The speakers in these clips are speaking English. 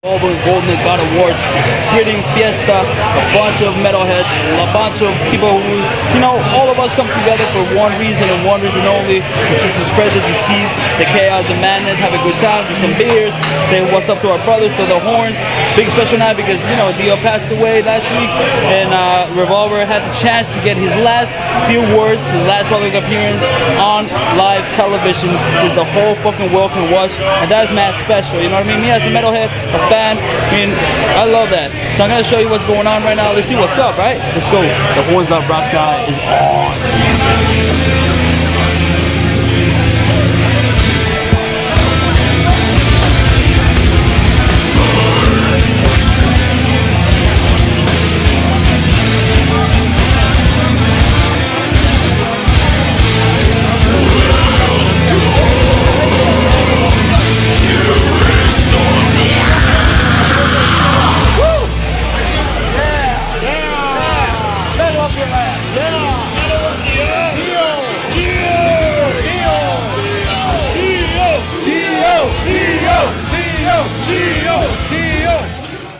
Revolver Golden God Awards, splitting fiesta, a bunch of metalheads, a bunch of people who, you know, all of us come together for one reason and one reason only, which is to spread the disease, the chaos, the madness, have a good time, drink some beers, say what's up to our brothers, to the Horns. Big special night because, you know, Dio passed away last week, and Revolver had the chance to get his last few words, his last public appearance on live television, which the whole fucking world can watch, and that's mad special, you know what I mean? Me as a metalhead, a fan, I mean, I love that. So I'm gonna show you what's going on right now. Let's see what's up, right? Let's go. The Horns Up Chronicles is on.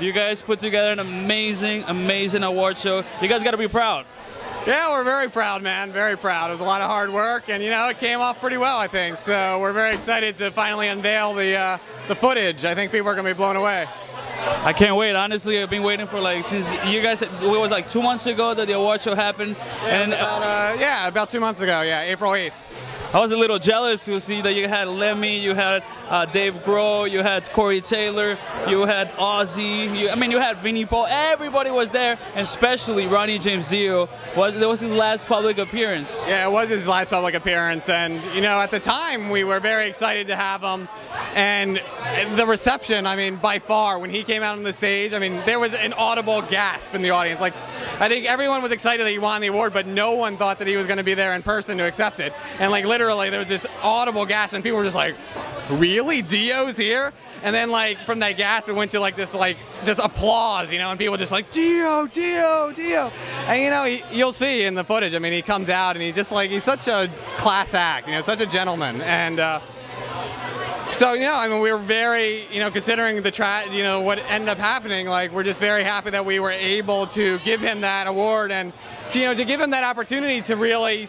You guys put together an amazing award show. You guys got to be proud. Yeah, we're very proud, man. Very proud. It was a lot of hard work, and you know, it came off pretty well, I think. So we're very excited to finally unveil the footage. I think people are gonna be blown away. I can't wait. Honestly, I've been waiting for like since you guys. It was like 2 months ago that the award show happened, yeah, and about 2 months ago. Yeah, April 8th. I was a little jealous to see that you had Lemmy, you had Dave Grohl, you had Corey Taylor, you had Ozzy, you had Vinnie Paul. Everybody was there, and especially Ronnie James Dio. That was his last public appearance. Yeah, it was his last public appearance, and you know, at the time we were very excited to have him. And the reception, I mean, by far, when he came out on the stage, I mean, there was an audible gasp in the audience. Like, I think everyone was excited that he won the award, but no one thought that he was going to be there in person to accept it. And like literally, there was this audible gasp, and people were just like, "Really, Dio's here?" And then like from that gasp, it went to like this like just applause, you know, and people just like Dio, Dio, Dio. And you know, you'll see in the footage. I mean, he comes out and he's such a class act, you know, such a gentleman, and. So, you know, I mean, we were very, you know, considering what ended up happening, like, we're just very happy that we were able to give him that award and, to give him that opportunity to really,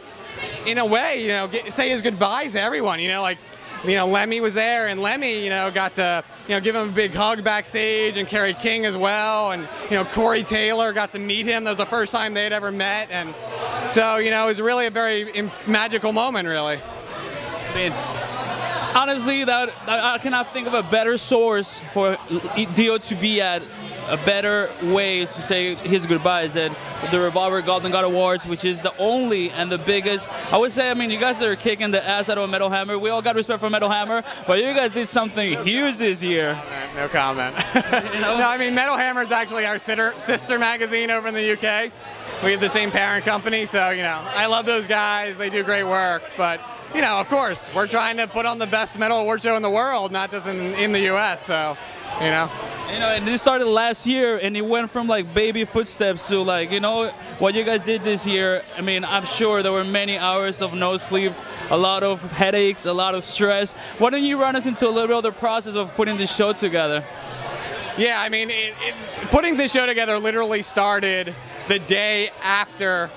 in a way, you know, say his goodbyes to everyone, you know, like, you know, Lemmy was there, and Lemmy, you know, got to, you know, give him a big hug backstage, and Kerry King as well, and, you know, Corey Taylor got to meet him. That was the first time they had ever met, and so, you know, it was really a very magical moment, really. I mean, honestly, I cannot think of a better source for Dio to be at, a better way to say his goodbyes than the Revolver Golden God Awards, which is the only and the biggest. I would say, I mean, you guys are kicking the ass out of Metal Hammer. We all got respect for Metal Hammer, but you guys did something huge this year. No comment. You know? No, I mean, Metal Hammer is actually our sister magazine over in the UK. We have the same parent company, so, you know, I love those guys. They do great work, but, you know, of course, we're trying to put on the best metal award show in the world, not just in the US, so, you know. You know, and this started last year, and it went from like baby footsteps to like, you know, what you guys did this year. I mean, I'm sure there were many hours of no sleep, a lot of headaches, a lot of stress. Why don't you run us into a little bit of the process of putting this show together? Yeah, I mean, putting this show together literally started the day after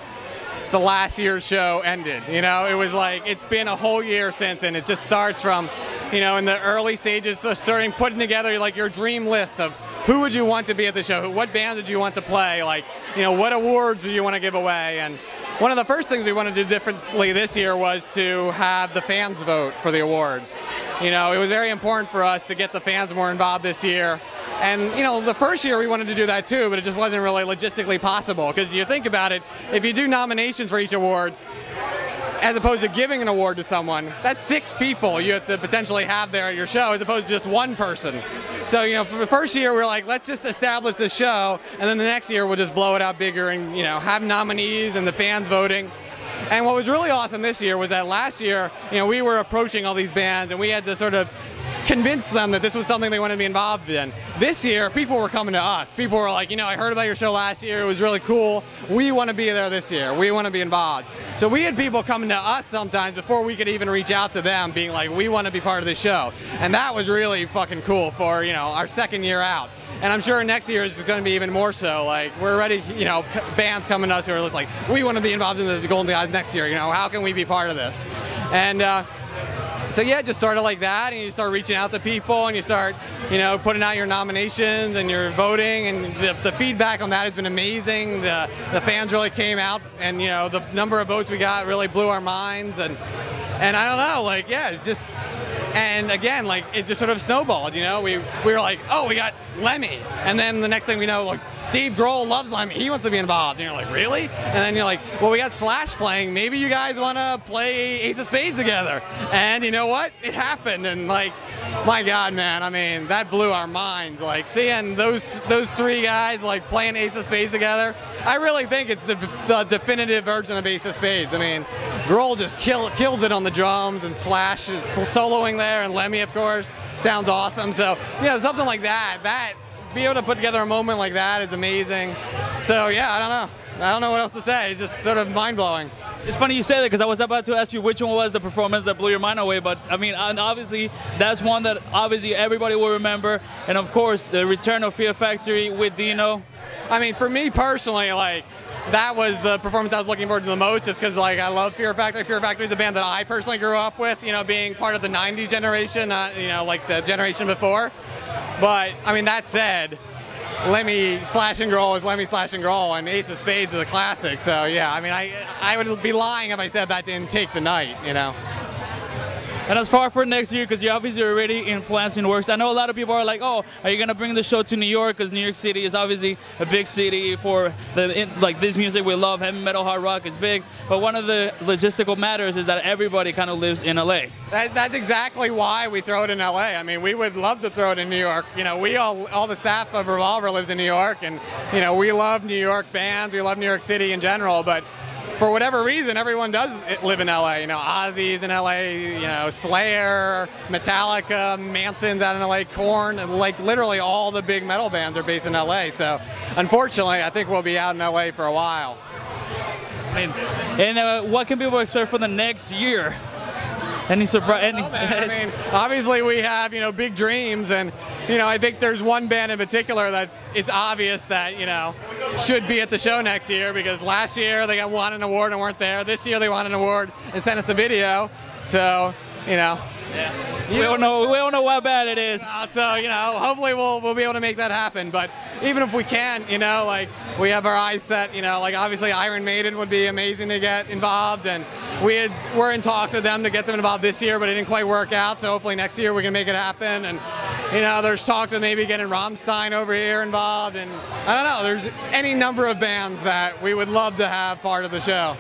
the last year's show ended. You know, it was like, it's been a whole year since, and it just starts from, you know, in the early stages of starting putting together like your dream list of who would you want to be at the show, what band did you want to play, like, you know, what awards do you want to give away. And one of the first things we wanted to do differently this year was to have the fans vote for the awards. You know, it was very important for us to get the fans more involved this year. And, you know, the first year we wanted to do that too, but it just wasn't really logistically possible. Because you think about it, if you do nominations for each award, as opposed to giving an award to someone, that's 6 people you have to potentially have there at your show, as opposed to just one person. So, you know, for the first year, we're like, let's just establish the show, and then the next year we'll just blow it out bigger and, you know, have nominees and the fans voting. And what was really awesome this year was that last year, you know, we were approaching all these bands, and we had to sort of convince them that this was something they wanted to be involved in. This year, people were coming to us. People were like, you know, I heard about your show last year. It was really cool. We want to be there this year. We want to be involved. So we had people coming to us sometimes before we could even reach out to them, being like, we want to be part of this show. And that was really fucking cool for, you know, our second year out. And I'm sure next year is going to be even more so. Like, we're already, you know, bands coming to us who are just like, we want to be involved in the Golden Guys next year. You know, how can we be part of this? And so yeah, it just started like that, and you start reaching out to people, and you start, you know, putting out your nominations and you're voting, and the feedback on that has been amazing. The fans really came out, and you know, the number of votes we got really blew our minds, and I don't know, like, yeah, it's just, and again, like, it just sort of snowballed, you know. We were like, oh, we got Lemmy, and then the next thing we know, like, Dave Grohl loves Lemmy. He wants to be involved. And you're like, really? And then you're like, well, we got Slash playing. Maybe you guys want to play Ace of Spades together. And you know what? It happened. And like, my God, man, I mean, that blew our minds. Like, seeing those three guys like playing Ace of Spades together, I really think it's the definitive version of Ace of Spades. I mean, Grohl just kills it on the drums, and Slash is soloing there, and Lemmy, of course, sounds awesome. So, you know, something like that, be able to put together a moment like that is amazing. So yeah, I don't know what else to say. It's just sort of mind-blowing. It's funny you say that, because I was about to ask you which one was the performance that blew your mind away, but I mean, obviously that's one that obviously everybody will remember, and of course the return of Fear Factory with Dino. I mean, for me personally, like, that was the performance I was looking forward to the most, just because, like, I love Fear Factory. Fear Factory is a band that I personally grew up with, you know, being part of the 90s generation, you know, like the generation before. But, I mean, that said, Lemmy Slash and Grohl is Lemmy Slash and Grohl, and Ace of Spades is a classic. So, yeah, I mean, I would be lying if I said that didn't take the night, you know. And as far for next year, because you're obviously already in plans and works, I know a lot of people are like, oh, are you going to bring the show to New York? Because New York City is obviously a big city for like this music we love. Heavy metal, hard rock is big. But one of the logistical matters is that everybody kind of lives in LA. That's exactly why we throw it in LA. I mean, we would love to throw it in New York. You know, we all the staff of Revolver lives in New York, and you know, we love New York bands. We love New York City in general, but for whatever reason, everyone does live in LA. You know, Ozzy's in LA, you know, Slayer, Metallica, Manson's out in LA, Korn, and like literally all the big metal bands are based in LA. So unfortunately, I think we'll be out in LA for a while. And what can people expect for the next year? Any surprise? I mean, obviously we have, you know, big dreams, and you know, I think there's one band in particular that it's obvious that, you know, should be at the show next year, because last year they won an award and weren't there. This year they won an award and sent us a video. So, you know. Yeah. We don't know what band it is. So, you know, hopefully we'll be able to make that happen. But even if we can't, you know, like, we have our eyes set, you know, like obviously Iron Maiden would be amazing to get involved, and we're in talks with them to get them involved this year, but it didn't quite work out. So hopefully next year we can make it happen. And you know, there's talks of maybe getting Rammstein over here involved, and I don't know, there's any number of bands that we would love to have part of the show.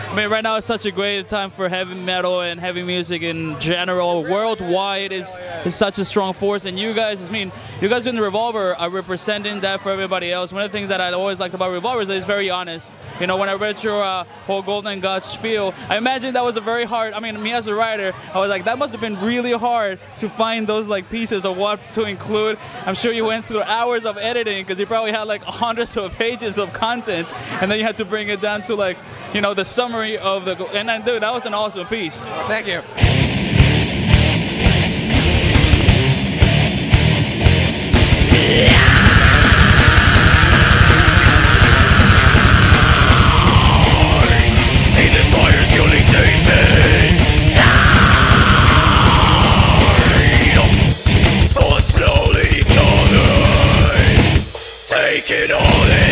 I mean, right now it's such a great time for heavy metal and heavy music in general. Worldwide is such a strong force, and you guys, I mean, you guys in the Revolver are representing that for everybody else. One of the things that I always liked about Revolver is that it's very honest. You know, when I read your whole Golden God spiel, I imagine that was a very hard, I mean, me as a writer, I was like, that must have been really hard to find those like pieces of what to include. I'm sure you went through hours of editing, because you probably had like hundreds of pages of content, and then you had to bring it down to like, you know, the summary of the, and then, dude, that was an awesome piece. Thank you. See this fire fueling deep inside. Thoughts slowly gathering, take it all in.